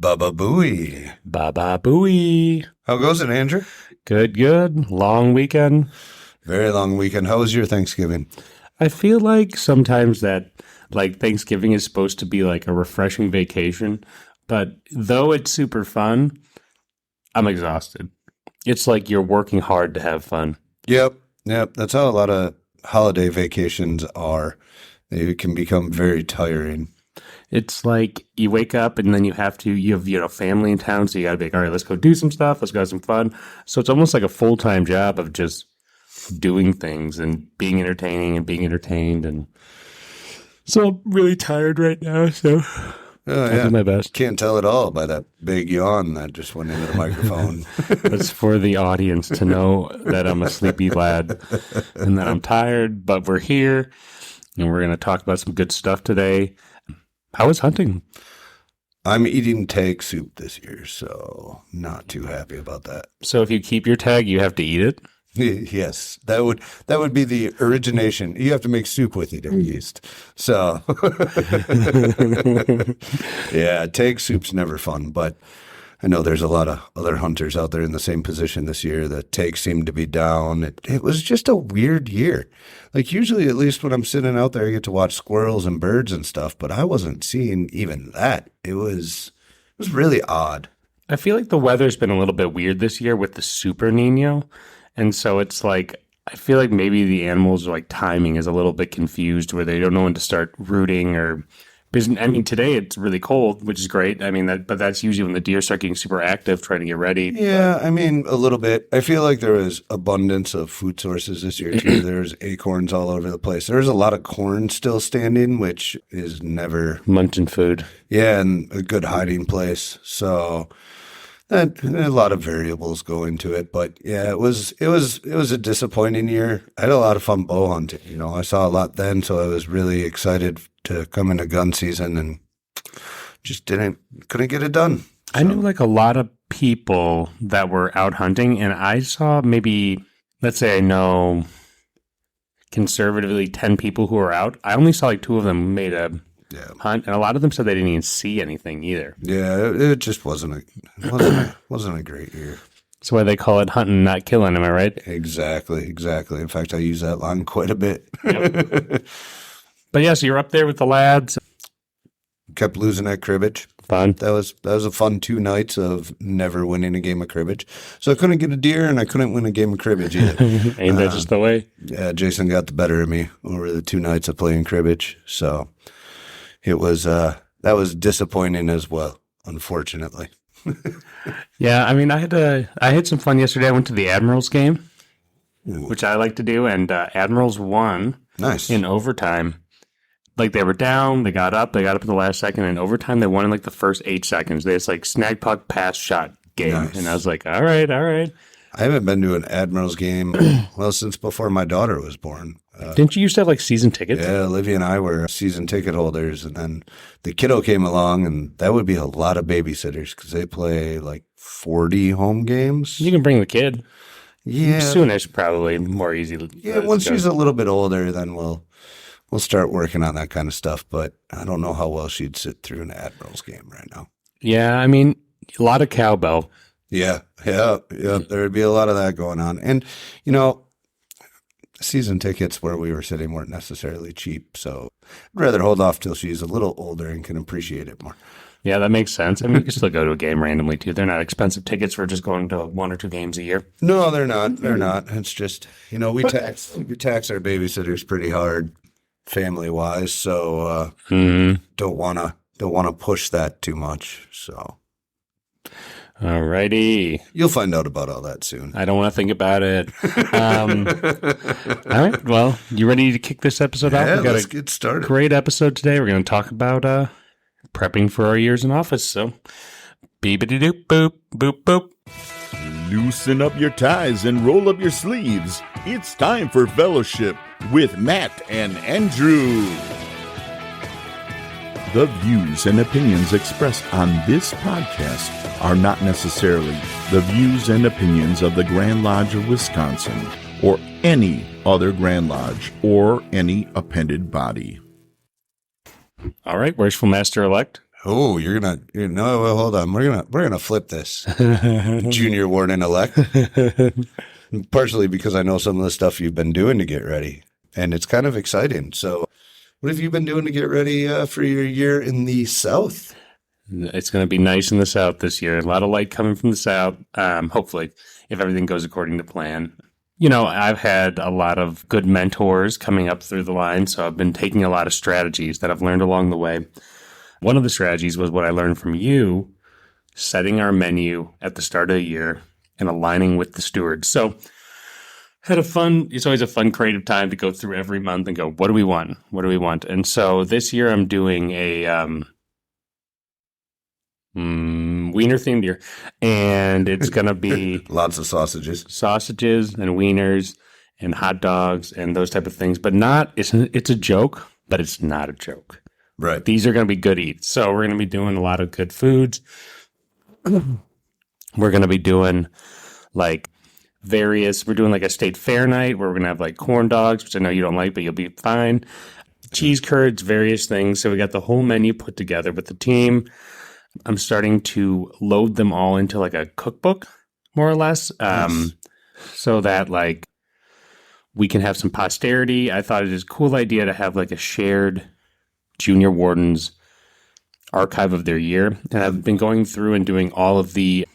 Baba Booey. Baba Booey. How goes it, Andrew? Good, good. Long weekend. Very long weekend. How was your Thanksgiving? I feel like sometimes that Thanksgiving is supposed to be like a refreshing vacation, but though it's super fun, I'm exhausted. It's like you're working hard to have fun. Yep. That's how a lot of holiday vacations are. They can become very tiring. It's like you wake up and then you have family in town, so you got to be like, all right, let's go do some stuff. Let's go have some fun. So it's almost like a full-time job of just doing things and being entertaining and being entertained. And so I'm really tired right now, so I'll do my best. Can't tell it all by that big yawn that just went into the microphone. It's for the audience to know that I'm a sleepy lad and that I'm tired, but we're here and we're going to talk about some good stuff today. How was hunting? I'm eating tag soup this year, so not too happy about that. So if you keep your tag, you have to eat it? Yes, that would be the origination. You have to make soup with it at least. So, yeah, tag soup's never fun, but I know there's a lot of other hunters out there in the same position this year. The tags seem to be down. It was just a weird year. Like usually, at least when I'm sitting out there, I get to watch squirrels and birds and stuff, but I wasn't seeing even that. It was really odd. I feel like the weather's been a little bit weird this year with the Super Nino. And so it's like, I feel like maybe the animals timing is a little bit confused where they don't know when to start rooting or, I mean, today it's really cold, which is great. I mean, but that's usually when the deer start getting super active, trying to get ready. Yeah, I mean, a little bit. I feel like there was abundance of food sources this year too. There's acorns all over the place. There's a lot of corn still standing, which is never munching food. Yeah, and a good hiding place. So a lot of variables go into it, but yeah, it was a disappointing year. I had a lot of fun bow hunting. I saw a lot then, so I was really excited to come into gun season and just couldn't get it done. So. I knew a lot of people that were out hunting, and I saw maybe, let's say I know conservatively 10 people who were out. I only saw 2 of them made a hunt, and a lot of them said they didn't even see anything either. Yeah, it just wasn't a great year. That's why they call it hunting, not killing. Am I right? Exactly. In fact, I use that line quite a bit. Yep. But yeah, so you're up there with the lads. Kept losing at cribbage. Fun. That was a fun 2 nights of never winning a game of cribbage. So I couldn't get a deer and I couldn't win a game of cribbage either. Ain't that just the way? Yeah, Jason got the better of me over the 2 nights of playing cribbage. So it was that was disappointing as well, unfortunately. Yeah, I mean, I had some fun yesterday. I went to the Admirals game, which I like to do, and Admirals won. Nice. In overtime. They were down, they got up at the last second, and in overtime they won in the first 8 seconds. They just snag puck, pass, shot game. Nice. And I was like, all right. I haven't been to an Admirals game, since before my daughter was born. Didn't you used to have season tickets? Yeah, Olivia and I were season ticket holders, and then the kiddo came along, and that would be a lot of babysitters because they play 40 home games. You can bring the kid. Yeah. Soonish, probably more easy. Yeah, once she's a little bit older, then we'll start working on that kind of stuff, but I don't know how well she'd sit through an Admirals game right now. Yeah, I mean, a lot of cowbell. Yeah. There would be a lot of that going on. And, season tickets where we were sitting weren't necessarily cheap, so I'd rather hold off till she's a little older and can appreciate it more. Yeah, that makes sense. I mean, you can still go to a game randomly, too. They're not expensive tickets for just going to 1 or 2 games a year. No, they're not. They're not. It's just, we tax our babysitters pretty hard family-wise, so don't want to push that too much, so. All righty. You'll find out about all that soon. I don't want to think about it. All right. Well, you ready to kick this episode off? Yeah, let's get started. Great episode today. We're going to talk about prepping for our years in office. So, beep-a-dee-doop, boop, boop, boop. Loosen up your ties and roll up your sleeves. It's time for Fellowship with Matt and Andrew. The views and opinions expressed on this podcast are not necessarily the views and opinions of the Grand Lodge of Wisconsin or any other Grand Lodge or any appended body. All right, Worshipful Master-elect. Oh, no, well, hold on. We're gonna flip this, Junior Warden elect. Partially because I know some of the stuff you've been doing to get ready, and it's kind of exciting. So, what have you been doing to get ready for your year in the South? It's going to be nice in the South this year. A lot of light coming from the South. Hopefully, if everything goes according to plan. You know, I've had a lot of good mentors coming up through the line, so I've been taking a lot of strategies that I've learned along the way. One of the strategies was what I learned from you, setting our menu at the start of the year and aligning with the stewards. So it's always a fun creative time to go through every month and go, what do we want? What do we want? And so this year I'm doing a wiener themed year, and it's going to be Lots of sausages and wieners and hot dogs and those type of things, but it's a joke, but it's not a joke. Right. These are going to be good eats. So we're going to be doing a lot of good foods. We're going to be doing we're doing like a state fair night where we're going to have like corn dogs, which I know you don't like, but you'll be fine. Cheese curds, various things. So we got the whole menu put together with the team. I'm starting to load them all into like a cookbook, more or less, so that like we can have some posterity. I thought it is a cool idea to have like a shared Junior Wardens archive of their year. And I've been going through and doing all of the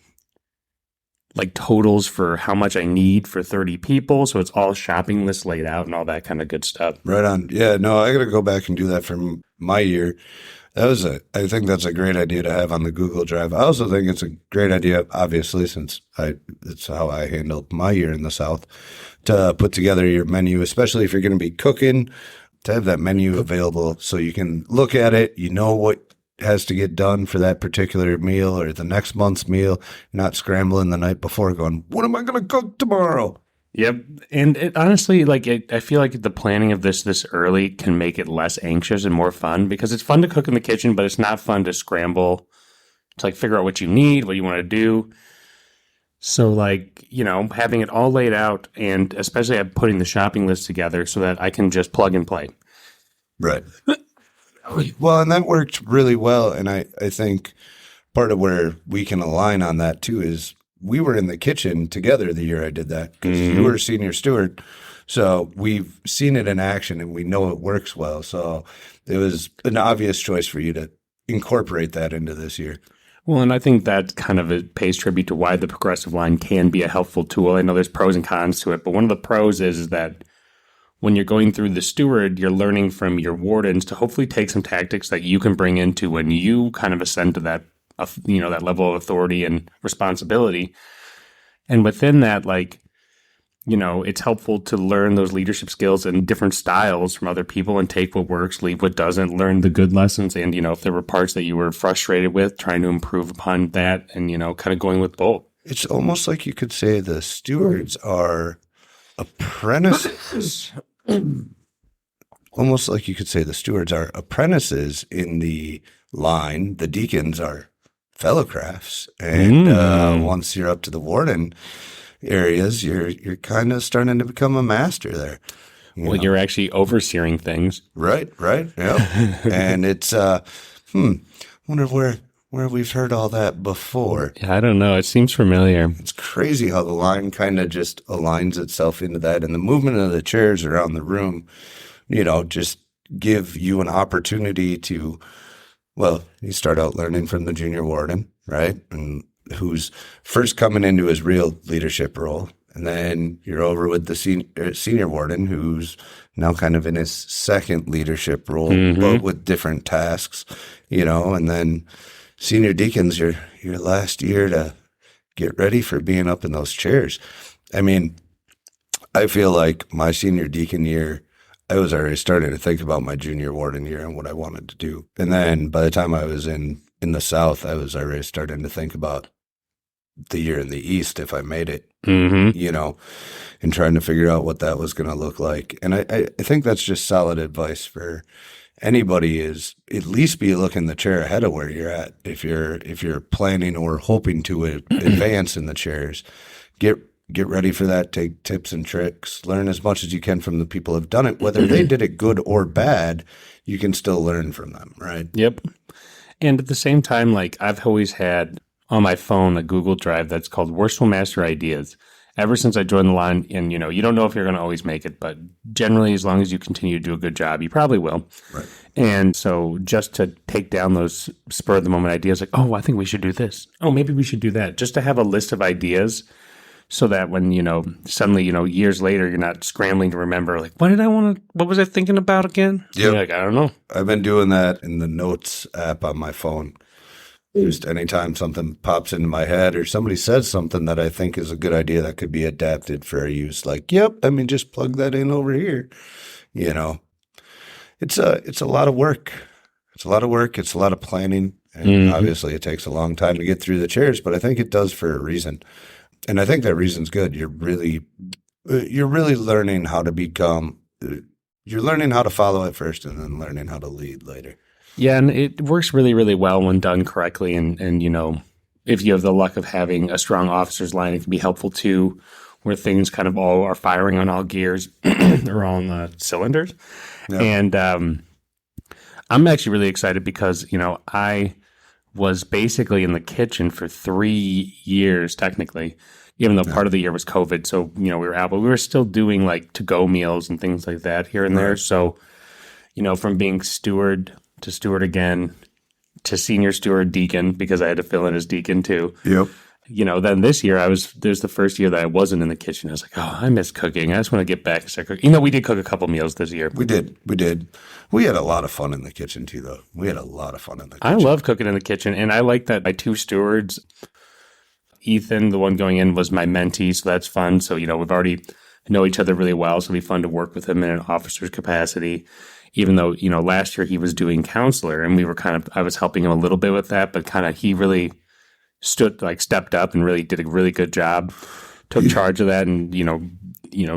like totals for how much I need for 30 people. So it's all shopping lists laid out and all that kind of good stuff. Right on. Yeah, no, I got to go back and do that for my year. I think that's a great idea to have on the Google Drive. I also think it's a great idea, obviously, since it's how I handled my year in the South, to put together your menu, especially if you're going to be cooking, to have that menu available so you can look at it. You know what has to get done for that particular meal or the next month's meal, not scrambling the night before going, what am I going to cook tomorrow? Yep. And it, honestly, I feel like the planning of this early can make it less anxious and more fun, because it's fun to cook in the kitchen, but it's not fun to scramble to like figure out what you need, what you want to do. So having it all laid out, and especially putting the shopping list together so that I can just plug and play. Right. Well, and that worked really well. And I think part of where we can align on that too is we were in the kitchen together the year I did that, because you were a senior steward. So we've seen it in action and we know it works well. So it was an obvious choice for you to incorporate that into this year. Well, and I think that kind of pays tribute to why the progressive line can be a helpful tool. I know there's pros and cons to it, but one of the pros is that when you're going through the steward, you're learning from your wardens to hopefully take some tactics that you can bring into when you kind of ascend to that level of authority and responsibility. And within that, it's helpful to learn those leadership skills and different styles from other people and take what works, leave what doesn't, learn the good lessons. And, if there were parts that you were frustrated with, trying to improve upon that and, kind of going with both. It's almost like you could say the stewards are apprentices. Almost like you could say the stewards are apprentices in the line. The deacons are fellow crafts, and once you're up to the warden areas, you're kind of starting to become a master there. You're actually overseeing things, right? Yeah, and it's wonder where we've heard all that before. Yeah, I don't know. It seems familiar. It's crazy how the line kind of just aligns itself into that, and the movement of the chairs around the room, just give you an opportunity to. Well, you start out learning from the junior warden, right? And who's first coming into his real leadership role. And then you're over with the senior warden, who's now kind of in his second leadership role, but with different tasks, and then senior deacons, your last year to get ready for being up in those chairs. I mean, I feel like my senior deacon year, I was already starting to think about my junior warden year and what I wanted to do. And then by the time I was in the South, I was already starting to think about the year in the East, if I made it, and trying to figure out what that was going to look like. And I think that's just solid advice for anybody, is at least be looking the chair ahead of where you're at. If you're planning or hoping to advance in the chairs, get ready for that. Take tips and tricks. Learn as much as you can from the people who've done it. Whether they did it good or bad, you can still learn from them, right? Yep. And at the same time, like I've always had on my phone a Google Drive that's called Worshipful Master Ideas. Ever since I joined the line, and you don't know if you're going to always make it, but generally, as long as you continue to do a good job, you probably will. Right. And so, just to take down those spur of the moment ideas, like, oh, I think we should do this. Oh, maybe we should do that. Just to have a list of ideas, so that when suddenly years later, you're not scrambling to remember, like, what was I thinking about again? Yep. You're like, I don't know. I've been doing that in the notes app on my phone. Just anytime something pops into my head or somebody says something that I think is a good idea that could be adapted for our use, like, yep, just plug that in over here. It's a lot of work. It's a lot of work. It's a lot of planning. And obviously it takes a long time to get through the chairs, but I think it does for a reason. And I think that reason's good. You're really learning how to you're learning how to follow it first and then learning how to lead later. Yeah, and it works really, really well when done correctly. And if you have the luck of having a strong officer's line, it can be helpful too, where things kind of all are firing on all gears or on cylinders. Yeah. And I'm actually really excited because, I was basically in the kitchen for 3 years, technically, even though part of the year was COVID. So, we were out, but we were still doing like to-go meals and things like that here and there. So, from being steward to steward again, to senior steward deacon, because I had to fill in as deacon too. Yep. Then this year there's the first year that I wasn't in the kitchen. I was like, oh, I miss cooking. I just want to get back and start cooking. We did cook a couple meals this year. We did. We had a lot of fun in the kitchen too, though. We had a lot of fun in the kitchen. I love cooking in the kitchen. And I like that my two stewards, Ethan, the one going in, was my mentee. So that's fun. So, we've already know each other really well. So it'll be fun to work with him in an officer's capacity. Even though, last year he was doing counselor and I was helping him a little bit with that, but he really stepped up and really did a really good job, took charge of that and,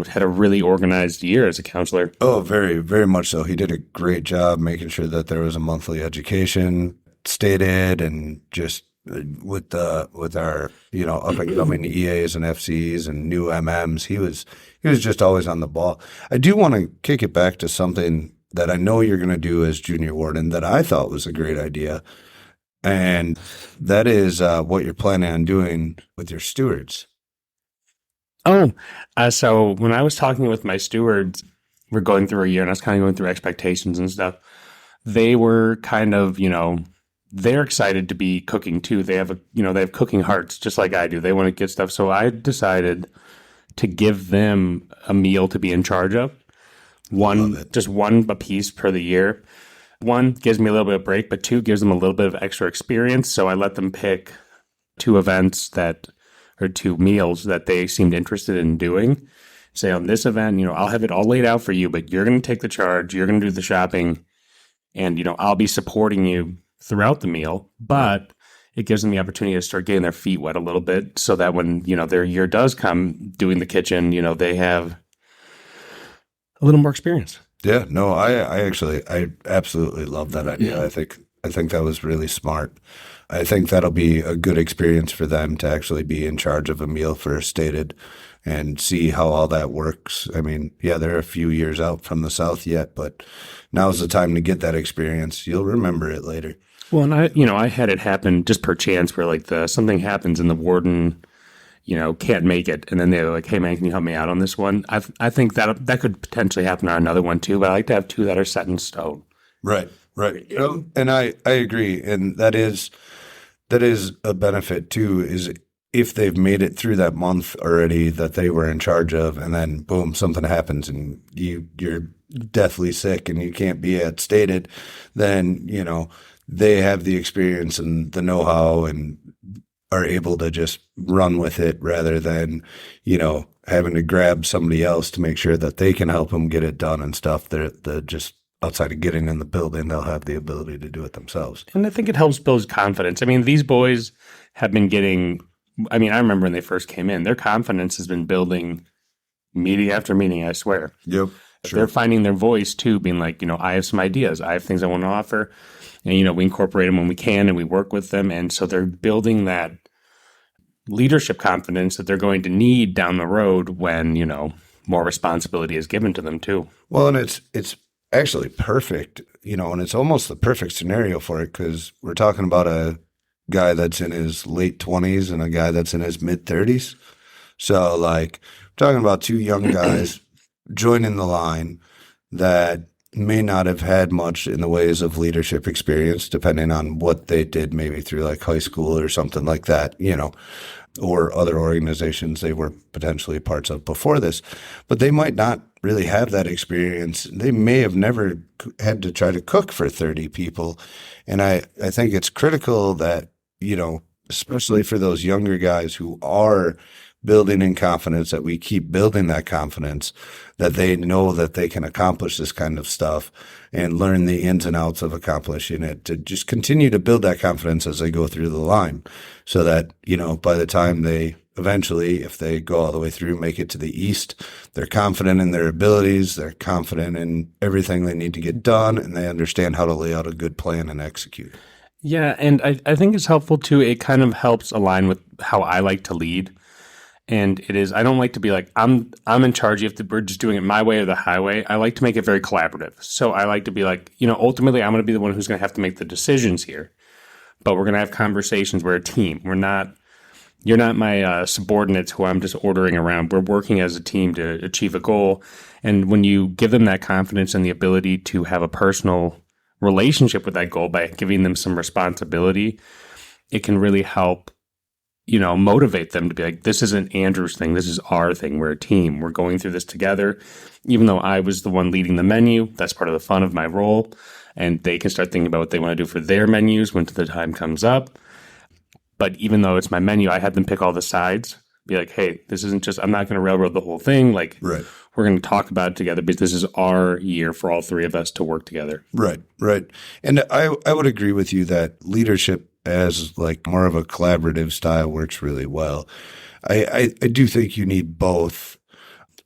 had a really organized year as a counselor. Oh, very, very much so. He did a great job making sure that there was a monthly education stated and just with our, up and coming EAs and FCs and new MMs, he was just always on the ball. I do want to kick it back to something that I know you're going to do as junior warden that I thought was a great idea. And that is what you're planning on doing with your stewards. Oh, so when I was talking with my stewards, we're going through a year and I was kind of going through expectations and stuff. They were kind of, they're excited to be cooking too. They have they have cooking hearts just like I do. They want to get stuff. So I decided to give them a meal to be in charge of. Just one a piece per the year. One gives me a little bit of break, but two gives them a little bit of extra experience. So I let them pick 2 events or 2 meals that they seemed interested in doing. Say on this event, I'll have it all laid out for you, but you're going to take the charge. You're going to do the shopping and, I'll be supporting you throughout the meal, but it gives them the opportunity to start getting their feet wet a little bit so that when, their year does come doing the kitchen, they have a little more experience. Yeah, no, I absolutely love that idea. Yeah. I think that was really smart. I think that'll be a good experience for them to actually be in charge of a meal for a stated and see how all that works. They're a few years out from the South yet, but now's the time to get that experience. You'll remember it later. Well, and I had it happen just per chance where something happens and the warden can't make it. And then they're like, hey, man, can you help me out on this one? I think that could potentially happen on another one, too. But I like to have 2 that are set in stone. Right. And I agree. And that is a benefit, too, is if they've made it through that month already that they were in charge of, and then, boom, something happens and you're deathly sick and you can't be at stated, then, they have the experience and the know-how and are able to just run with it rather than, having to grab somebody else to make sure that they can help them get it done and stuff. They're just outside of getting in the building, they'll have the ability to do it themselves. And I think it helps build confidence. These boys have been getting, I remember when they first came in, their confidence has been building meeting after meeting, I swear. Yep. Sure. They're finding their voice too, being like, I have some ideas. I have things I want to offer. And, we incorporate them when we can and we work with them. And so they're building that leadership confidence that they're going to need down the road when, more responsibility is given to them too. Well, and it's actually perfect, and it's almost the perfect scenario for it because we're talking about a guy that's in his late 20s and a guy that's in his mid 30s. So, like, we're talking about two young guys joining the line that may not have had much in the ways of leadership experience, depending on what they did, maybe through like high school or something like that, or other organizations they were potentially parts of before this. But they might not really have that experience. They may have never had to try to cook for 30 people. And I think it's critical that, especially for those younger guys who are building in confidence, that we keep building that confidence, that they know that they can accomplish this kind of stuff and learn the ins and outs of accomplishing it, to just continue to build that confidence as they go through the line so that, by the time they eventually, if they go all the way through, make it to the East, they're confident in their abilities, they're confident in everything they need to get done, and they understand how to lay out a good plan and execute. Yeah, and I think it's helpful too. It kind of helps align with how I like to lead. And it is, I don't like to be like, I'm in charge. We're just doing it my way or the highway. I like to make it very collaborative. So I like to be like, ultimately I'm going to be the one who's going to have to make the decisions here. But we're going to have conversations. We're a team. You're not my subordinates who I'm just ordering around. We're working as a team to achieve a goal. And when you give them that confidence and the ability to have a personal relationship with that goal by giving them some responsibility, it can really help motivate them to be like, this isn't Andrew's thing. This is our thing. We're a team. We're going through this together. Even though I was the one leading the menu, that's part of the fun of my role. And they can start thinking about what they want to do for their menus when the time comes up. But even though it's my menu, I had them pick all the sides. Be like, hey, this isn't just, I'm not going to railroad the whole thing. Like, right. We're going to talk about it together because this is our year for all three of us to work together. Right. And I would agree with you that leadership as like more of a collaborative style works really well. I do think you need both.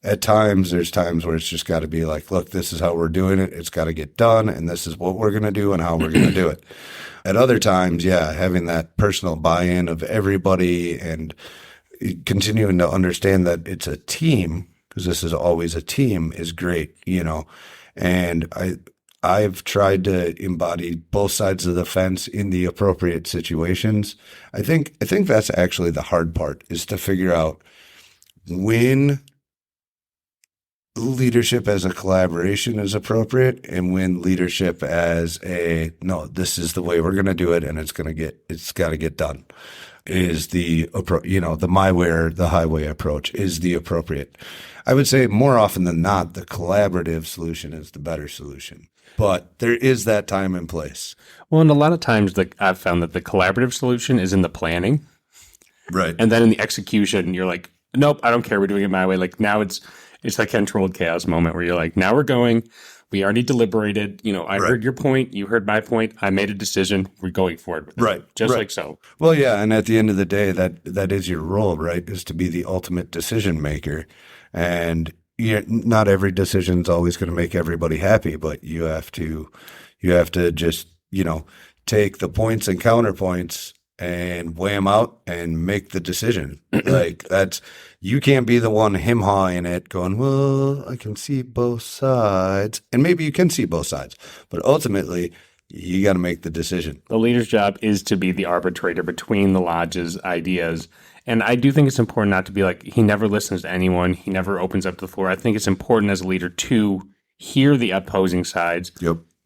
At times, there's times where it's just got to be like, look, this is how we're doing it. It's got to get done, and this is what we're going to do and how we're going to do it. At other times, having that personal buy-in of everybody and continuing to understand that it's a team, because this is always a team, is great, And I've tried to embody both sides of the fence in the appropriate situations. I think that's actually the hard part, is to figure out when leadership as a collaboration is appropriate and when leadership as no, this is the way we're going to do it and it's got to get done is the my way or the highway approach is the appropriate. I would say more often than not, the collaborative solution is the better solution. But there is that time and place. Well, and a lot of times I've found that the collaborative solution is in the planning. Right. And then in the execution, you're like, nope, I don't care. We're doing it my way. Like now it's that controlled chaos moment where you're like, now we're going. We already deliberated. I heard your point. You heard my point. I made a decision. We're going forward with it. Right. Just like so. Well, yeah. And at the end of the day, that is your role, right? Is to be the ultimate decision maker. And not every decision is always going to make everybody happy, but you have to just, take the points and counterpoints and weigh them out and make the decision. Like you can't be the one him-hawing it going, well, I can see both sides. And maybe you can see both sides, but ultimately you got to make the decision. The leader's job is to be the arbitrator between the lodge's ideas. And I do think it's important not to be like, he never listens to anyone. He never opens up the floor. I think it's important as a leader to hear the opposing sides,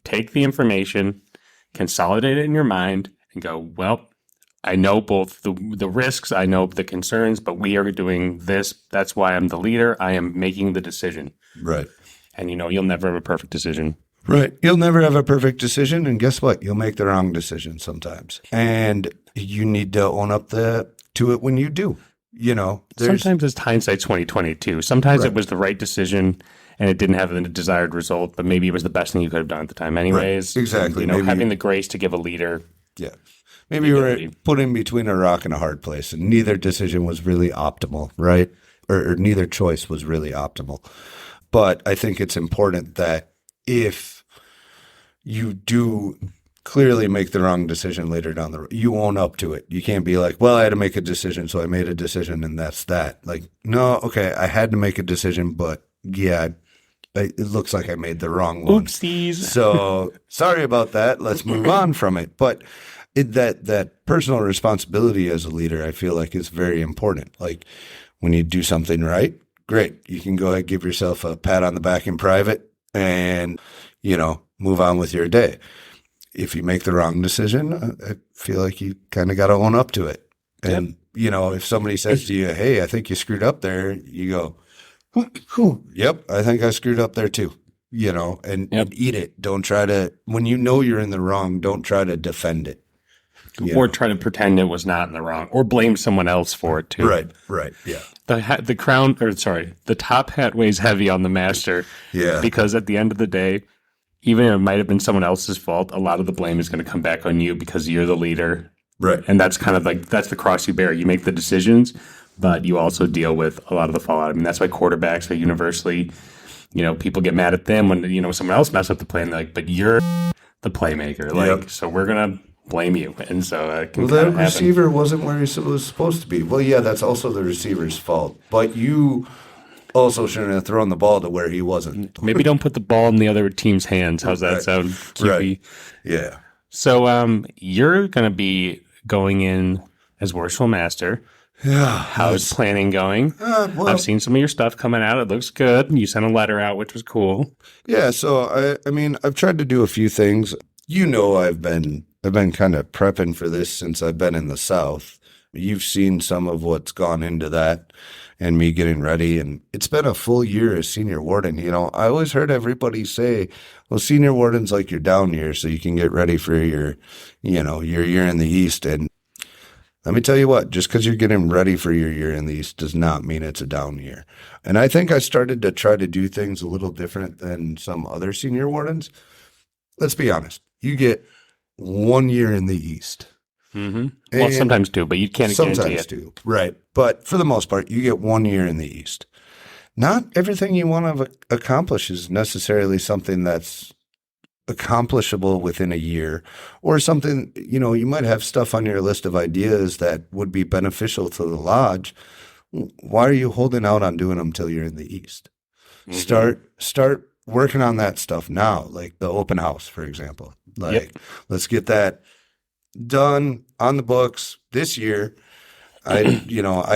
take the information, consolidate it in your mind and go, well, I know both the risks, I know the concerns, but we are doing this. That's why I'm the leader. I am making the decision. Right. And you'll never have a perfect decision. Right. You'll never have a perfect decision. And guess what? You'll make the wrong decision sometimes. And you need to own up to it when you do. Sometimes it's hindsight 20/20 too. Sometimes it was the right decision and it didn't have the desired result, but maybe it was the best thing you could have done at the time anyways. Right. Exactly. And, having the grace to give a leader. Yeah. Maybe you were put in between a rock and a hard place and neither decision was really optimal, right? Or neither choice was really optimal. But I think it's important that if you do clearly make the wrong decision later down the road, you own up to it. You can't be like, well, I had to make a decision, so I made a decision and that's that. Like, no, okay, I had to make a decision, but yeah, it looks like I made the wrong one. Oopsies. So sorry about that. Let's move on from it. But that personal responsibility as a leader, I feel like is very important. Like when you do something right, great. You can go ahead and give yourself a pat on the back in private and, move on with your day. If you make the wrong decision, I feel like you kind of got to own up to it. And, if somebody says to you, hey, I think you screwed up there, you go, yep, I think I screwed up there too, and eat it. Don't try to, when you're in the wrong, don't try to defend it. Or try to pretend it was not in the wrong, or blame someone else for it too. Right, yeah. The top hat weighs heavy on the master. Yeah. Because at the end of the day, even if it might have been someone else's fault, a lot of the blame is going to come back on you because you're the leader. Right. And that's kind of that's the cross you bear. You make the decisions, but you also deal with a lot of the fallout. I mean, that's why quarterbacks are universally, people get mad at them when, someone else messed up the play and they're like, but you're the playmaker. So we're going to blame you. And so that receiver wasn't where he was supposed to be. Well, yeah, that's also the receiver's fault. But you also shouldn't have thrown the ball to where he wasn't. Maybe don't put the ball in the other team's hands. How's that sound? QB? Right. Yeah. So you're going to be going in as Worshipful Master. Yeah. How's planning going? I've seen some of your stuff coming out. It looks good. You sent a letter out, which was cool. Yeah. So I've tried to do a few things. I've been kind of prepping for this since I've been in the South. You've seen some of what's gone into that and me getting ready. And it's been a full year as senior warden. I always heard everybody say, well, senior warden's like your down year, so you can get ready for your year in the East. And let me tell you what, just because you're getting ready for your year in the East does not mean it's a down year. And I think I started to try to do things a little different than some other senior wardens. Let's be honest. You get 1 year in the East. Mm-hmm. Well, sometimes two, but you can't guarantee it. Sometimes two, right. But for the most part, you get 1 year in the East. Not everything you want to accomplish is necessarily something that's accomplishable within a year, or something, you might have stuff on your list of ideas that would be beneficial to the lodge. Why are you holding out on doing them till you're in the East? Mm-hmm. Start working on that stuff now, like the open house, for example. Let's get that done on the books this year. I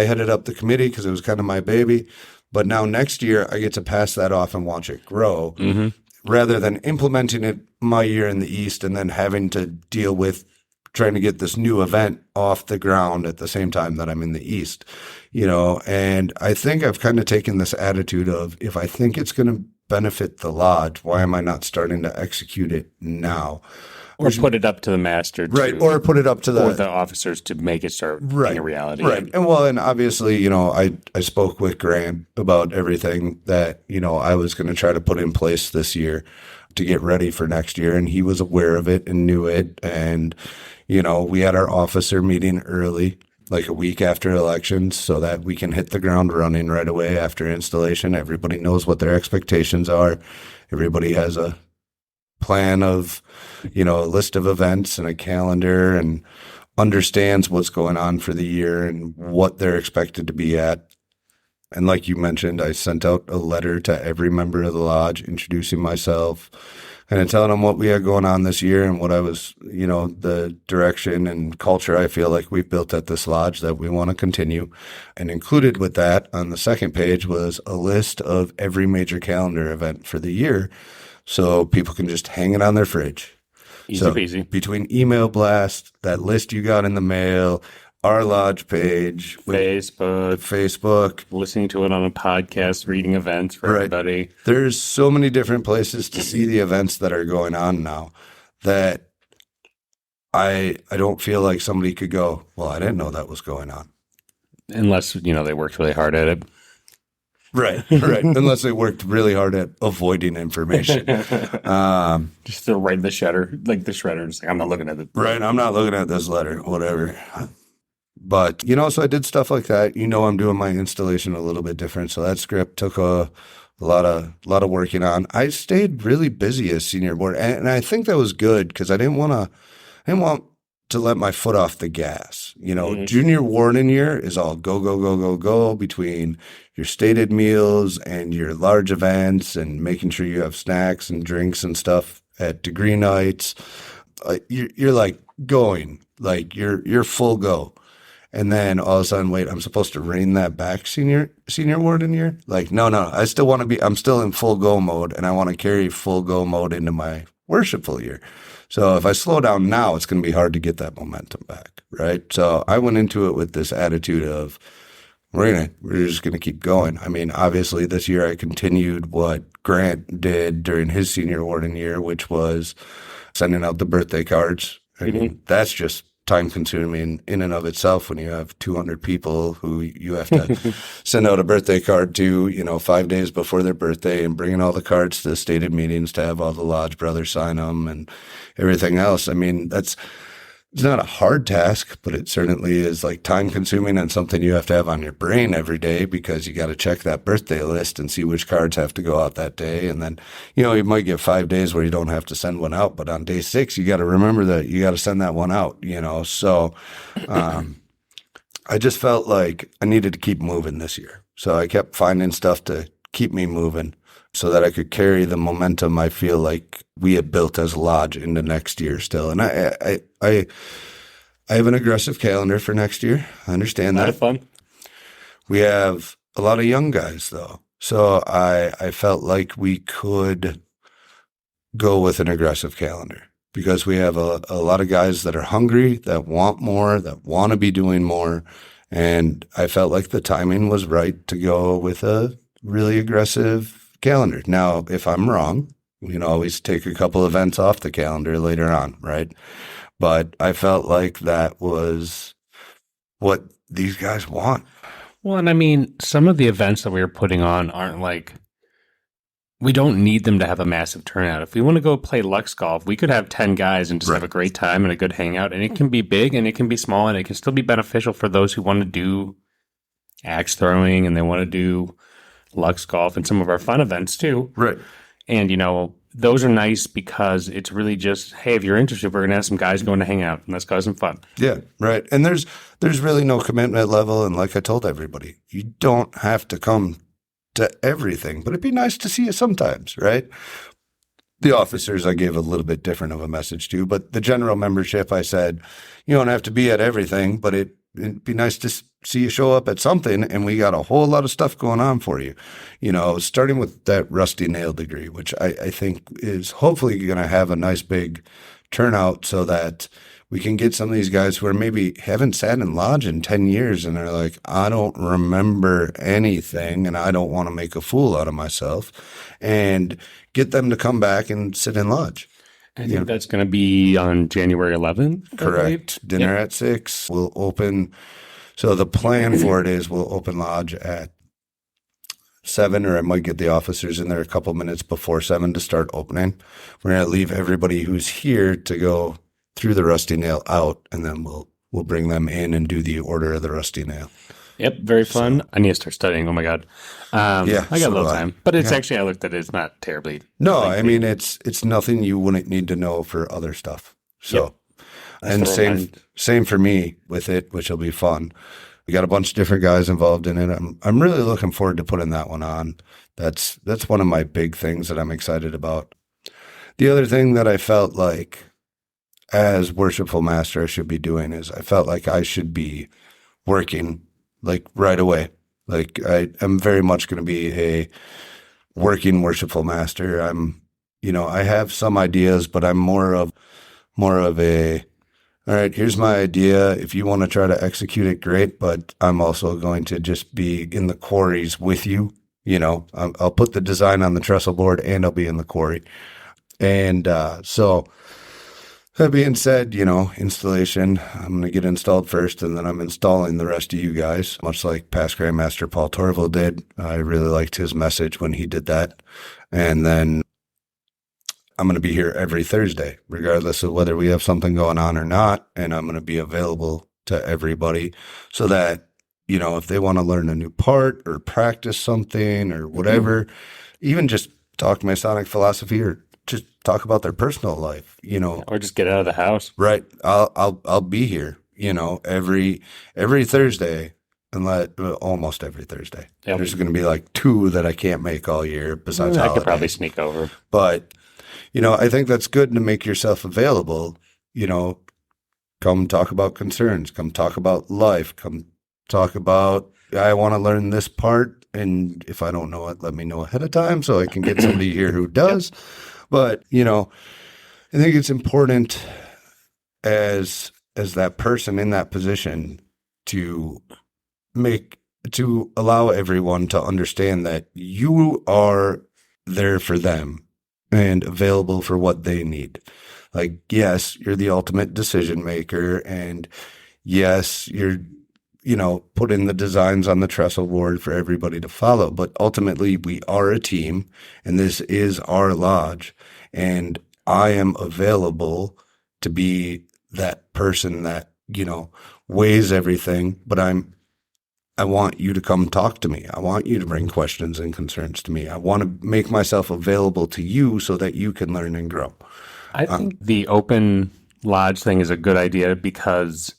headed up the committee because it was kind of my baby, but now next year I get to pass that off and watch it grow, rather than implementing it my year in the East and then having to deal with trying to get this new event off the ground at the same time that I'm in the East, and I think I've kind of taken this attitude of, if I think it's going to benefit the lodge, why am I not starting to execute it now? Or put it up to the master. Or put it up to the officers to make it start being a reality. Right. And obviously, I spoke with Grant about everything that, I was going to try to put in place this year to get ready for next year. And he was aware of it and knew it. And, we had our officer meeting early, like a week after elections, so that we can hit the ground running right away after installation. Everybody knows what their expectations are. Everybody has a plan of, a list of events and a calendar, and understands what's going on for the year and what they're expected to be at. And like you mentioned, I sent out a letter to every member of the lodge introducing myself and telling them what we had going on this year and what I was, the direction and culture I feel like we've built at this lodge that we want to continue. And included with that on the second page was a list of every major calendar event for the year, so people can just hang it on their fridge. Easy peasy. Between email blast, that list you got in the mail, our lodge page, Facebook, listening to it on a podcast, reading events for everybody. There's so many different places to see the events that are going on now that I don't feel like somebody could go, well, I didn't know that was going on. Unless, they worked really hard at it. Right. Unless they worked really hard at avoiding information. Just throw right in the shredder, just like, I'm not looking at it. Right. I'm not looking at this letter, whatever. But, so I did stuff like that. I'm doing my installation a little bit different. So that script took a lot of working on. I stayed really busy as senior board. And I think that was good because I didn't want to let my foot off the gas. Junior Warden year is all go, go, go, go, go between your stated meals and your large events and making sure you have snacks and drinks and stuff at degree nights. You're like going, like you're full go. And then all of a sudden, wait, I'm supposed to rein that back senior Warden year? Like, no, I'm still in full go mode, and I want to carry full go mode into my Worshipful year. So if I slow down now, it's going to be hard to get that momentum back, right? So I went into it with this attitude of, we're just going to keep going. I mean, obviously this year I continued what Grant did during his senior Warden year, which was sending out the birthday cards. I mean, that's just time consuming in and of itself when you have 200 people who you have to send out a birthday card to, 5 days before their birthday, and bringing all the cards to the stated meetings to have all the lodge brothers sign them and everything else. I mean, it's not a hard task, but it certainly is like time consuming and something you have to have on your brain every day, because you got to check that birthday list and see which cards have to go out that day. And then, you might get 5 days where you don't have to send one out, but on day 6, you got to remember that you got to send that one out, So, I just felt like I needed to keep moving this year. So I kept finding stuff to keep me moving so that I could carry the momentum I feel like we had built as a lodge into next year still. And I have an aggressive calendar for next year. I understand that. Fun. We have a lot of young guys though. So I felt like we could go with an aggressive calendar because we have a lot of guys that are hungry, that want more, that want to be doing more. And I felt like the timing was right to go with a really aggressive calendar. Now, if I'm wrong, we can always take a couple events off the calendar later on, right? But I felt like that was what these guys want. Well, and I mean, some of the events that we were putting on aren't like, we don't need them to have a massive turnout. If we want to go play Lux Golf, we could have 10 guys and just have a great time and a good hangout. And it can be big and it can be small and it can still be beneficial for those who want to do axe throwing and they want to do Lux Golf and some of our fun events too. Right. And, those are nice because it's really just, hey, if you're interested, we're going to have some guys going to hang out and let's go have some fun. Yeah, right. And there's really no commitment level. And like I told everybody, you don't have to come to everything, but it'd be nice to see you sometimes, right? The officers I gave a little bit different of a message to, but the general membership, I said, you don't have to be at everything, but it'd be nice to see you show up at something, and we got a whole lot of stuff going on for you. Starting with that rusty nail degree, which I think is hopefully going to have a nice big turnout so that we can get some of these guys who are maybe haven't sat in lodge in 10 years and they're like, I don't remember anything and I don't want to make a fool out of myself, and get them to come back and sit in lodge. I think that's going to be on January 11th. Correct. Dinner at 6. We'll open. So the plan for it is we'll open lodge at 7, or I might get the officers in there a couple minutes before 7 to start opening. We're going to leave everybody who's here to go through the rusty nail out, and then we'll bring them in and do the order of the rusty nail. Yep, very fun. I need to start studying. Oh my god. I got a little time, but it's actually, I looked at it, it's not terribly. No, I mean it's nothing you wouldn't need to know for other stuff. So, and same for me with it, which will be fun. We got a bunch of different guys involved in it. I'm really looking forward to putting that one on. That's one of my big things that I'm excited about. The other thing that I felt like as Worshipful Master I should be doing is I felt like I should be working like right away. Like I'm very much going to be a working Worshipful Master. I have some ideas, but I'm more of a, all right, here's my idea. If you want to try to execute it, great. But I'm also going to just be in the quarries with you. I'll put the design on the trestle board and I'll be in the quarry. And so that being said, installation, I'm going to get installed first, and then I'm installing the rest of you guys, much like past Grandmaster Paul Torvald did. I really liked his message when he did that. And then I'm going to be here every Thursday, regardless of whether we have something going on or not. And I'm going to be available to everybody so that, if they want to learn a new part or practice something or whatever, even just talk Masonic philosophy or just talk about their personal life, Or just get out of the house. right. I'll be here, every Thursday, almost every Thursday. Yep. There's going to be like 2 that I can't make all year besides I holidays. could probably sneak over. But, I think that's good to make yourself available, come talk about concerns, come talk about life, come talk about, I want to learn this part. And if I don't know it, let me know ahead of time so I can get somebody here who does. But, I think it's important as that person in that position to allow everyone to understand that you are there for them and available for what they need. Like, yes, you're the ultimate decision maker, and yes, you're, putting the designs on the trestle board for everybody to follow. But ultimately, we are a team, and this is our lodge, and I am available to be that person that, weighs everything, but I want you to come talk to me. I want you to bring questions and concerns to me. I want to make myself available to you so that you can learn and grow. I think the open lodge thing is a good idea because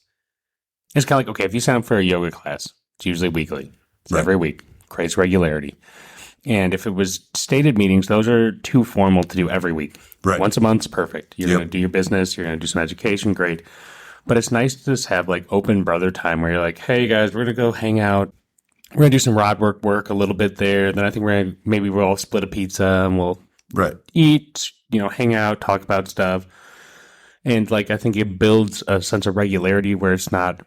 it's kind of like, okay, if you sign up for a yoga class, it's usually weekly. It's Right. every week, creates regularity. And if it was stated meetings, those are too formal to do every week. Right. Once a month's perfect. You're Yep. going to do your business. You're going to do some education. Great. But it's nice to just have like open brother time where you're like, hey guys, we're going to go hang out. We're going to do some rod work a little bit there. Then I think maybe we'll all split a pizza and we'll Right. eat, hang out, talk about stuff. And like, I think it builds a sense of regularity where it's not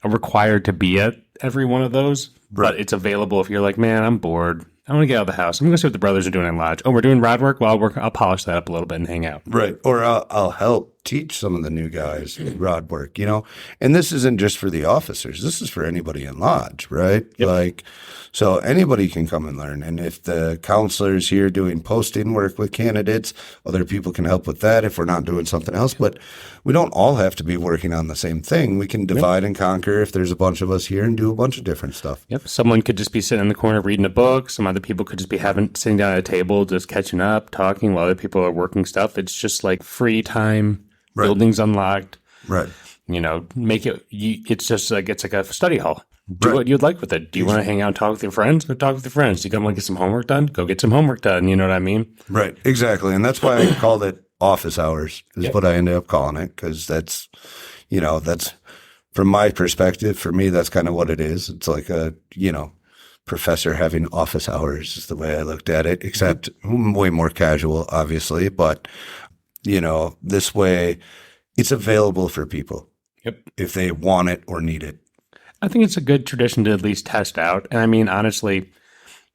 required to be at every one of those, but it's available if you're like, man, I'm bored. I want to get out of the house. I'm going to see what the brothers are doing in lodge. Oh, we're doing rod work? Well, I'll polish that up a little bit and hang out. Right. Or I'll help teach some of the new guys rod work, and this isn't just for the officers. This is for anybody in lodge, right? Yep. Like, so anybody can come and learn. And if the counselor's here doing posting work with candidates, other people can help with that if we're not doing something else. But we don't all have to be working on the same thing. We can divide and conquer if there's a bunch of us here and do a bunch of different stuff. Yep. Someone could just be sitting in the corner reading a book. Some other people could just be sitting down at a table, just catching up, talking while other people are working stuff. It's just like free time. Right. Buildings unlocked. Right. Make it. It's just like it's like a study hall. Do Right. what you'd like with it. Do you want to hang out and talk with your friends? Go talk with your friends. Do you want to get some homework done? Go get some homework done. You know what I mean? Right. Exactly. And that's why I called it office hours is what I ended up calling it, because that's from my perspective, for me, that's kind of what it is. It's like a, professor having office hours is the way I looked at it, except way more casual, obviously. But, this way it's available for people. Yep. If they want it or need it. I think it's a good tradition to at least test out. And I mean, honestly,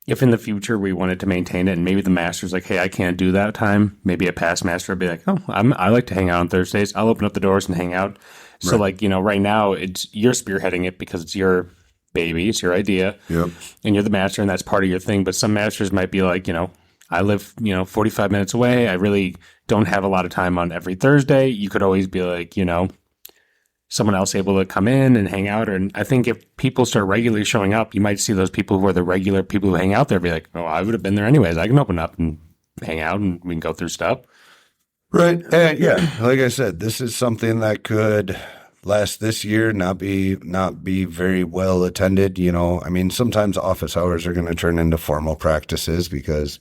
if in the future we wanted to maintain it and maybe the master's like, hey, I can't do that time, maybe a past master would be like, oh, I like to hang out on Thursdays. I'll open up the doors and hang out. So right now you're spearheading it because it's your baby, it's your idea. Yep. And you're the master and that's part of your thing. But some masters might be like, I live, 45 minutes away. I really don't have a lot of time on every Thursday. You could always be like, someone else able to come in and hang out. And I think if people start regularly showing up, you might see those people who are the regular people who hang out there be like, oh, I would have been there anyways. I can open up and hang out and we can go through stuff. Right. And yeah, like I said, this is something that could last this year, not be very well attended. I mean, sometimes office hours are going to turn into formal practices because,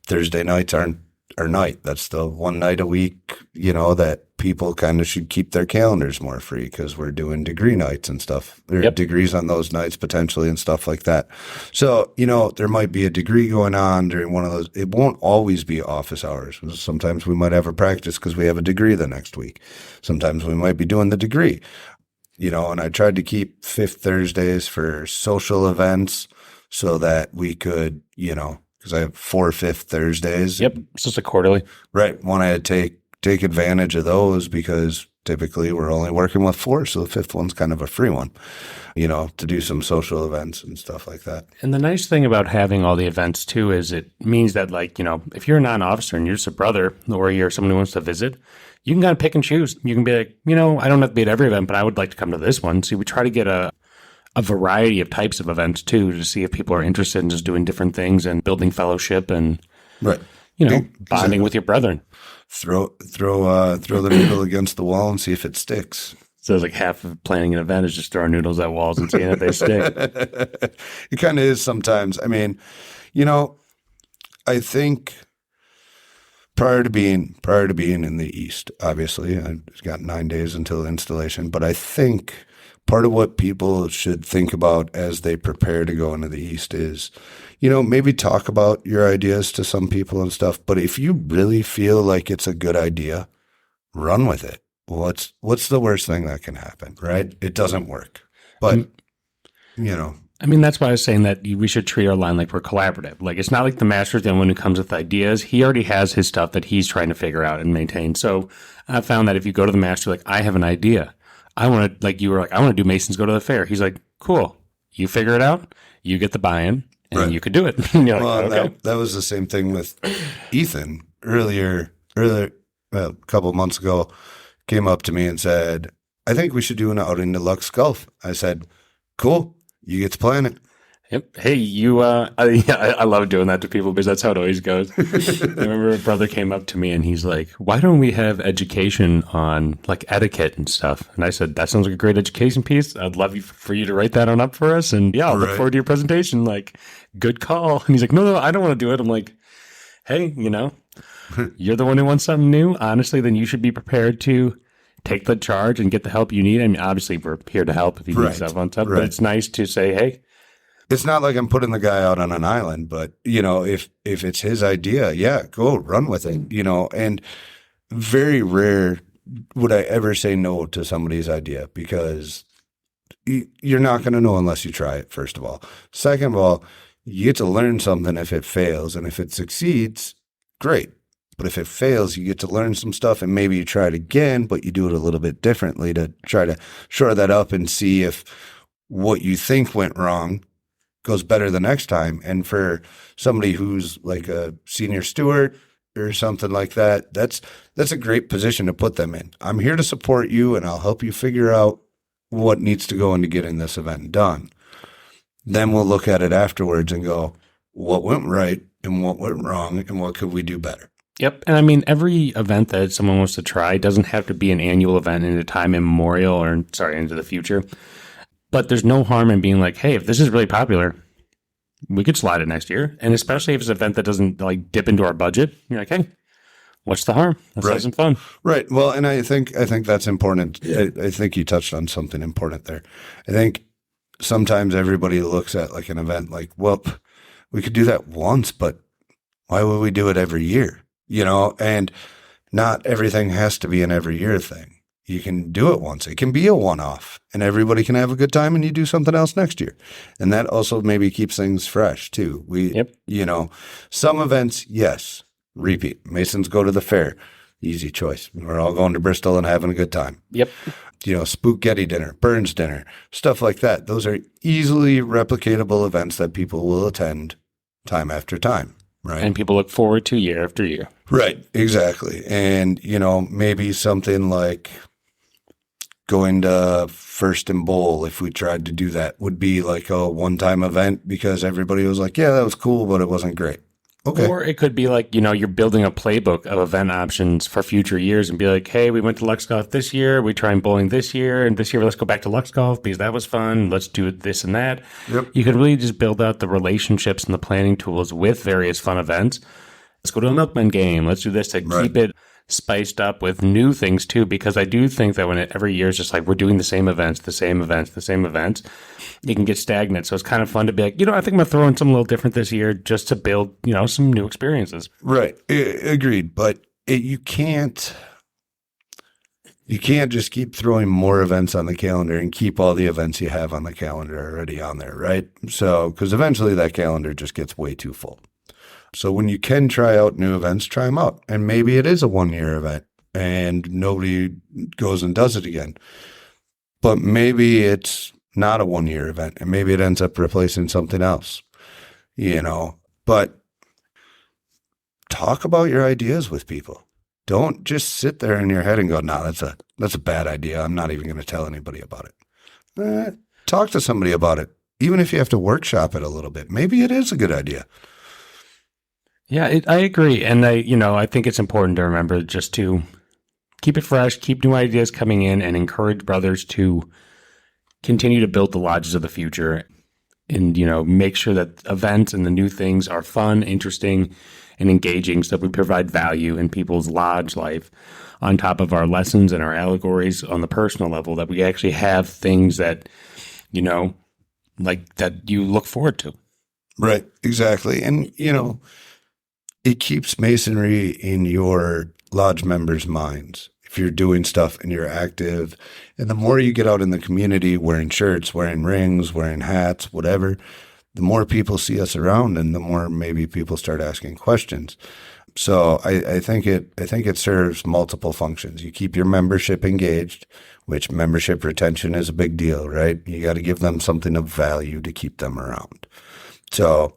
Thursday nights aren't our night. That's the one night a week, that people kind of should keep their calendars more free because we're doing degree nights and stuff. There are degrees on those nights potentially and stuff like that. So, there might be a degree going on during one of those. It won't always be office hours. Sometimes we might have a practice because we have a degree the next week. Sometimes we might be doing the degree, and I tried to keep fifth Thursdays for social events so that we could, because I have 4 fifth Thursdays. Yep. It's just a quarterly. Right. Want to take advantage of those because typically we're only working with 4. So the fifth one's kind of a free one, to do some social events and stuff like that. And the nice thing about having all the events too is it means that if you're a non-officer and you're just a brother or you're someone who wants to visit, you can kind of pick and choose. You can be like, I don't have to be at every event, but I would like to come to this one. So we try to get a variety of types of events too, to see if people are interested in just doing different things and building fellowship and, Right. bonding with your brethren. Throw the noodle against the wall and see if it sticks. So it's like half of planning an event is just throwing noodles at walls and seeing if they stick. It kind of is sometimes. I mean, I think prior to being in the East, obviously, I've got 9 days until installation, but I think part of what people should think about as they prepare to go into the East is, maybe talk about your ideas to some people and stuff. But if you really feel like it's a good idea, run with it. What's the worst thing that can happen, right? It doesn't work. But, I mean, that's why I was saying that we should treat our line like we're collaborative. Like, it's not like the master's the one who comes with ideas. He already has his stuff that he's trying to figure out and maintain. So I found that if you go to the master, like, I have an idea. I want to, like you were like, I want to do Masons Go to the Fair. He's like, cool. You figure it out. You get the buy-in and you could do it. And you're like, okay. That was the same thing with Ethan earlier, a couple of months ago, came up to me and said, I think we should do an outing to Lux Gulf. I said, cool. You get to plan it. Yep. Hey, I love doing that to people because that's how it always goes. I remember a brother came up to me and he's like, why don't we have education on like etiquette and stuff? And I said, that sounds like a great education piece. I'd love for you to write that on up for us. And yeah, I'll look forward to your presentation. Like, good call. And he's like, no, I don't want to do it. I'm like, hey, you're the one who wants something new. Honestly, then you should be prepared to take the charge and get the help you need. I mean, obviously, we're here to help if you need stuff on top, but it's nice to say, hey. It's not like I'm putting the guy out on an island, but, if it's his idea, yeah, go run with it, and very rare would I ever say no to somebody's idea because you're not going to know unless you try it, first of all. Second of all, you get to learn something if it fails, and if it succeeds, great. But if it fails, you get to learn some stuff and maybe you try it again, but you do it a little bit differently to try to shore that up and see if what you think went wrong goes better the next time. And for somebody who's like a senior steward or something like that, that's a great position to put them in. I'm here to support you and I'll help you figure out what needs to go into getting this event done. Then we'll look at it afterwards and go, what went right and what went wrong and what could we do better? Yep. And I mean, every event that someone wants to try doesn't have to be an annual event into time immemorial or, into the future. But there's no harm in being like, hey, if this is really popular, we could slide it next year. And especially if it's an event that doesn't like dip into our budget, you're like, hey, what's the harm? Let's have some fun. Right. Well, and I think that's important. Yeah. I think you touched on something important there. I think sometimes everybody looks at like an event like, well, we could do that once, but why would we do it every year? And not everything has to be an every year thing. You can do it once. It can be a one-off and everybody can have a good time and you do something else next year. And that also maybe keeps things fresh too. Some events, yes, repeat. Masons Go to the Fair. Easy choice. We're all going to Bristol and having a good time. Yep. Spook Getty dinner, Burns dinner, stuff like that. Those are easily replicatable events that people will attend time after time. Right. And people look forward to year after year. Right. Exactly. And, maybe something like going to First and Bowl, if we tried to do that, would be like a one-time event because everybody was like, yeah, that was cool, but it wasn't great. Okay. Or it could be like, you're building a playbook of event options for future years and be like, hey, we went to Lux Golf this year. We tried bowling this year. And this year, let's go back to Lux Golf because that was fun. Let's do this and that. Yep. You could really just build out the relationships and the planning tools with various fun events. Let's go to a milkman game. Let's do this to keep it spiced up with new things too, because I do think that when every year is just like we're doing the same events, you can get stagnant. So it's kind of fun to be like, I think I'm going to throw in something a little different this year just to build, some new experiences. Right. Agreed. But you can't just keep throwing more events on the calendar and keep all the events you have on the calendar already on there, right? So, because eventually that calendar just gets way too full. So when you can try out new events, try them out. And maybe it is a one-year event and nobody goes and does it again. But maybe it's not a one-year event and maybe it ends up replacing something else, But talk about your ideas with people. Don't just sit there in your head and go, no, that's a bad idea. I'm not even going to tell anybody about it. Talk to somebody about it. Even if you have to workshop it a little bit, maybe it is a good idea. Yeah, I agree. And I think it's important to remember just to keep it fresh, keep new ideas coming in, and encourage brothers to continue to build the lodges of the future and, make sure that events and the new things are fun, interesting, and engaging so that we provide value in people's lodge life on top of our lessons and our allegories on the personal level, that we actually have things that, like that you look forward to. Right, exactly. And, it keeps Masonry in your lodge members' minds. If you're doing stuff and you're active, and the more you get out in the community wearing shirts, wearing rings, wearing hats, whatever, the more people see us around and the more maybe people start asking questions. So I think it serves multiple functions. You keep your membership engaged, which membership retention is a big deal, right? You got to give them something of value to keep them around. So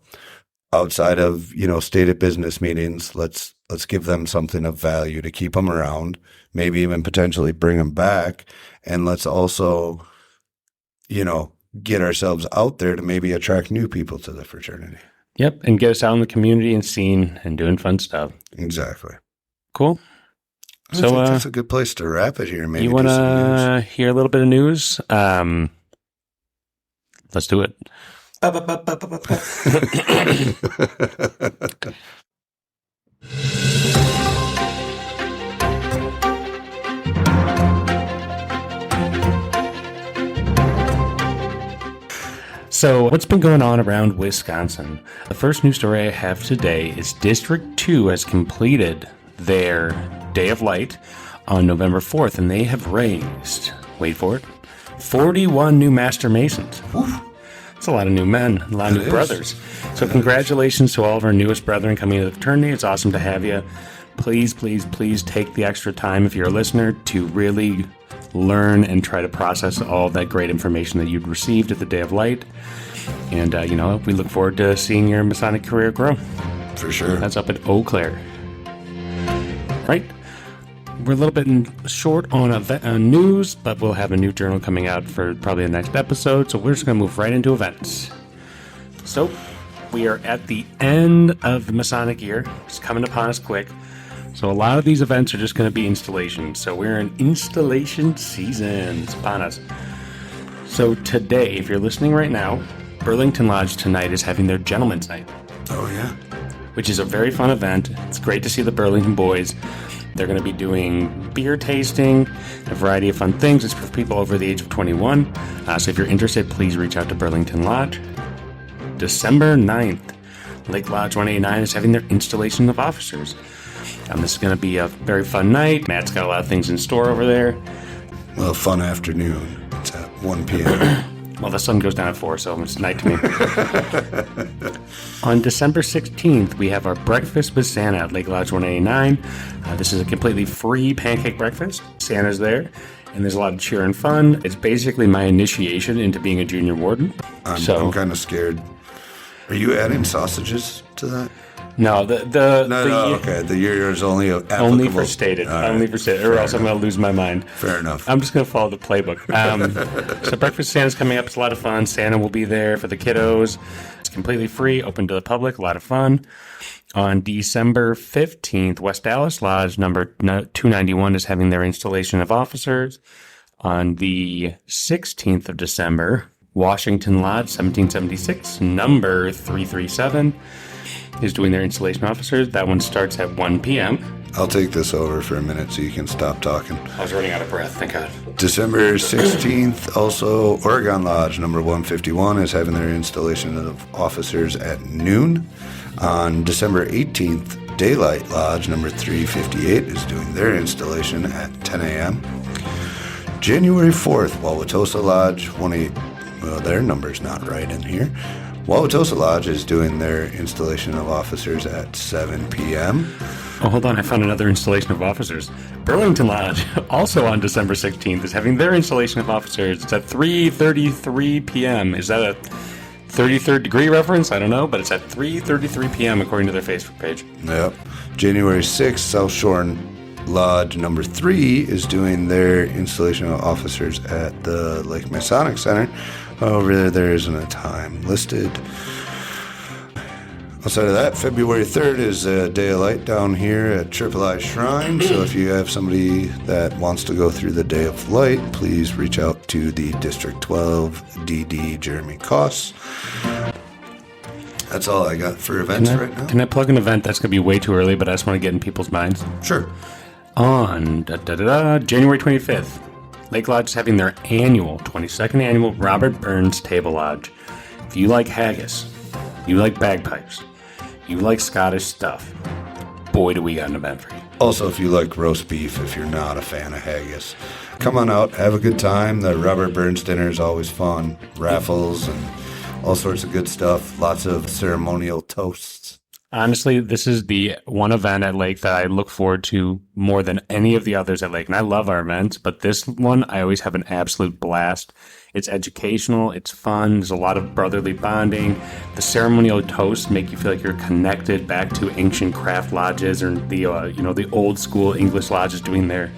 outside of, stated business meetings, let's give them something of value to keep them around, maybe even potentially bring them back. And let's also, get ourselves out there to maybe attract new people to the fraternity. Yep. And get us out in the community and seen and doing fun stuff. Exactly. Cool. I think that's a good place to wrap it here. Maybe you want to hear a little bit of news? Let's do it. So, what's been going on around Wisconsin? The first news story I have today is District 2 has completed their Day of Light on November 4th, and they have raised, wait for it, 41 new Master Masons. That's a lot of new men, a lot of new brothers. So congratulations to all of our newest brethren coming into the fraternity. It's awesome to have you. Please, please, please take the extra time, if you're a listener, to really learn and try to process all that great information that you've received at the Day of Light. And, we look forward to seeing your Masonic career grow. For sure. That's up at Eau Claire. Right? We're a little bit short on news, but we'll have a new journal coming out for probably the next episode, so we're just going to move right into events. So, we are at the end of the Masonic year. It's coming upon us quick. So a lot of these events are just going to be installations. So we're in installation season. It's upon us. So today, if you're listening right now, Burlington Lodge tonight is having their Gentleman's Night. Oh, yeah. Which is a very fun event. It's great to see the Burlington boys. They're going to be doing beer tasting, a variety of fun things. It's for people over the age of 21. So if you're interested, please reach out to Burlington Lodge. December 9th, Lake Lodge 189 is having their installation of officers. This is going to be a very fun night. Matt's got a lot of things in store over there. Well, fun afternoon. It's at 1 p.m. Well, the sun goes down at 4, so it's night to me. On December 16th, we have our Breakfast with Santa at Lake Lodge 189. This is a completely free pancake breakfast. Santa's there, and there's a lot of cheer and fun. It's basically my initiation into being a junior warden. I'm kind of scared. Are you adding sausages to that? No, okay. The year is only applicable. Only for stated. Right. Only for stated, or else I'm going to lose my mind. Fair enough. I'm just going to follow the playbook. So Breakfast Santa's coming up. It's a lot of fun. Santa will be there for the kiddos. It's completely free, open to the public. A lot of fun. On December 15th, West Dallas Lodge number 291 is having their installation of officers. On the 16th of December, Washington Lodge 1776, number 337, is doing their installation officers. That one starts at 1 p.m. I'll take this over for a minute so you can stop talking. I was running out of breath, thank God. December 16th, also Oregon Lodge number 151 is having their installation of officers at noon. On December 18th, Daylight Lodge number 358 is doing their installation at 10 a.m. January 4th, Wauwatosa Lodge their number's not right in here. Wauwatosa Lodge is doing their installation of officers at 7 p.m. Oh, hold on. I found another installation of officers. Burlington Lodge, also on December 16th, is having their installation of officers. It's at 3:33 p.m. Is that a 33rd degree reference? I don't know, but it's at 3:33 p.m. according to their Facebook page. Yep. January 6th, South Shore Lodge number 3 is doing their installation of officers at the Lake Masonic Center. However, there isn't a time listed. Outside of that, February 3rd is a Day of Light down here at Triple I Shrine. So if you have somebody that wants to go through the Day of Light, please reach out to the District 12 DD Jeremy Koss. That's all I got for events right now. Can I plug an event that's going to be way too early, but I just want to get in people's minds? Sure. On January 25th, Lake Lodge is having their 22nd annual Robert Burns Table Lodge. If you like haggis, you like bagpipes, you like Scottish stuff, boy, do we got an event for you. Also, if you like roast beef, if you're not a fan of haggis, come on out, have a good time. The Robert Burns dinner is always fun. Raffles and all sorts of good stuff. Lots of ceremonial toasts. Honestly, this is the one event at Lake that I look forward to more than any of the others at Lake. And I love our events, but this one, I always have an absolute blast. It's educational. It's fun. There's a lot of brotherly bonding. The ceremonial toasts make you feel like you're connected back to ancient craft lodges or the old school English lodges doing their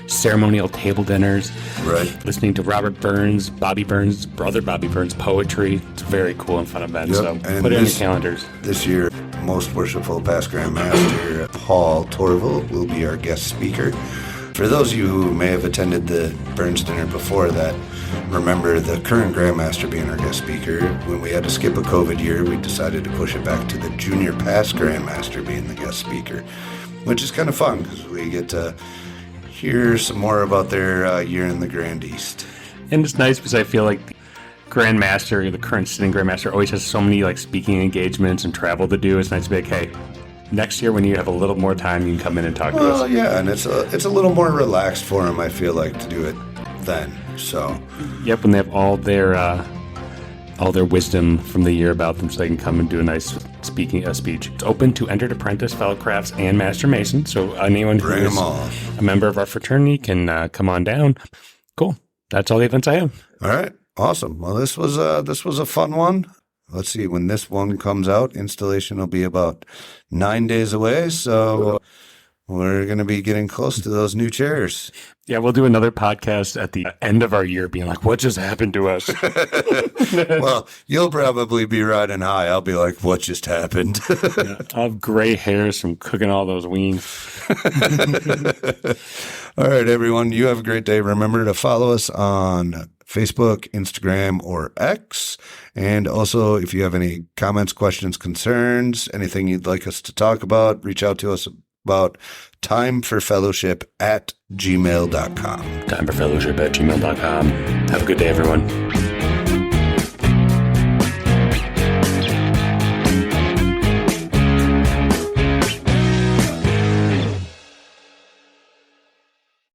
ceremonial table dinners. Right. Listening to Robert Burns, brother Bobby Burns poetry. It's a very cool and fun event. Yep. So And put it on your calendars. This year, Most Worshipful Past Grandmaster Paul Torvald will be our guest speaker. For those of you who may have attended the Burns dinner before that, remember the current Grandmaster being our guest speaker. When we had to skip a COVID year, we decided to push it back to the junior past Grandmaster being the guest speaker, which is kind of fun because we get to hear some more about their year in the Grand East. And it's nice because I feel like the Grandmaster, the current sitting Grandmaster, always has so many speaking engagements and travel to do. It's nice to be like, hey, next year when you have a little more time, you can come in and talk to us. Well, yeah, and it's a little more relaxed for them, I feel like, to do it then. So, Yep, when they have all their wisdom from the year about them, so they can come and do a nice speech. It's open to entered apprentice, fellow crafts, and master mason. So anyone who bring is them all. a member of our fraternity can come on down. Cool. That's all the events I have. All right, awesome. Well, this was a fun one. Let's see, when this one comes out, installation will be about 9 days away. So we're going to be getting close to those new chairs. Yeah, we'll do another podcast at the end of our year being like, what just happened to us? Well, you'll probably be riding high. I'll be like, what just happened? Yeah, I'll have gray hairs from cooking all those wings. All right, everyone, you have a great day. Remember to follow us on Facebook, Instagram, or X. And also, if you have any comments, questions, concerns, anything you'd like us to talk about, reach out to us about timeforfellowship@gmail.com. Timeforfellowship@gmail.com. Have a good day, everyone.